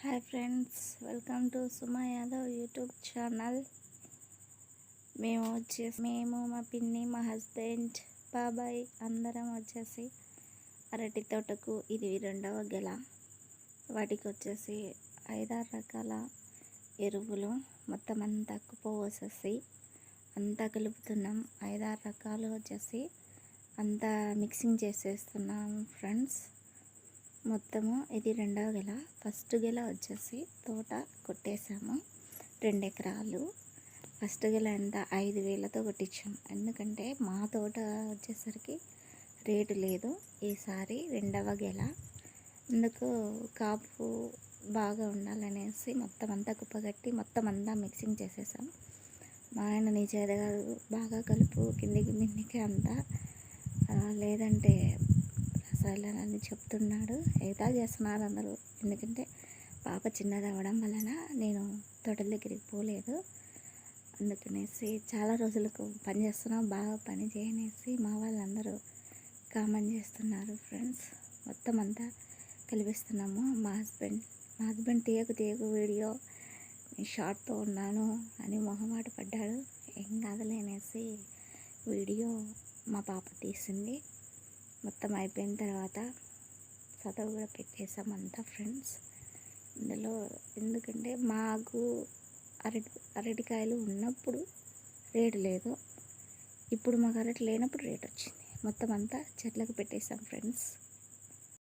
Hi friends, welcome to Suma Yadav YouTube channel. మేము మా పిన్ని, మా హస్బెండ్, బాబాయ్ అందరం వచ్చేసి అరటి తోటకు ఇది రెండవ గెల. వాటికి వచ్చేసి 5-6 రకాల ఎరువులు మొత్తం అంతా పోసేసి అంతా కలుపుతున్నాం. 5-6 రకాలు వచ్చేసి అంతా మిక్సింగ్ చేసేస్తున్నాం ఫ్రెండ్స్. మొత్తము ఇది రెండవ గెల. ఫస్ట్ గెల వచ్చేసి తోట కొట్టేసాము 2 ఎకరాలు. ఫస్ట్ గెల అంతా 5,000తో కొట్టించాం. ఎందుకంటే మా తోట వచ్చేసరికి రేటు లేదు. ఈసారి రెండవ గెల అందుకు కాపు బాగా ఉండాలనేసి మొత్తం అంతా కుప్పగట్టి మొత్తం అంతా మిక్సింగ్ చేసేసాం. మా ఆయన నీ చేదగా బాగా కలుపు కిందికి మిన్నికి అంతా, లేదంటే రసాయనాలని చెప్తున్నాడు. ఎగతా చేస్తున్నారు అందరూ. ఎందుకంటే పాప చిన్నది అవ్వడం వలన నేను తోటల దగ్గరికి పోలేదు. అందుకనేసి చాలా రోజులకు పని చేస్తున్నాం, బాగా పని చేయనేసి మా వాళ్ళందరూ కామెంట్ చేస్తున్నారు ఫ్రెండ్స్. మొత్తం అంతా కలిపిస్తున్నాము. మా హస్బెండ్ తీయకు వీడియో, నేను షార్ట్తో ఉన్నాను అని మొహమాట పడ్డాడు. ఏం కాదులేనేసి వీడియో మా పాప తీసింది. మొత్తం అయిపోయిన తర్వాత చదువు కూడా పెట్టేసాం అంతా ఫ్రెండ్స్. ఇందులో ఎందుకంటే మాకు అరటికాయలు ఉన్నప్పుడు రేటు లేదు, ఇప్పుడు మాకు అరటి లేనప్పుడు రేట్ వచ్చింది. మొత్తం అంతా చెట్లకు పెట్టేసాం ఫ్రెండ్స్.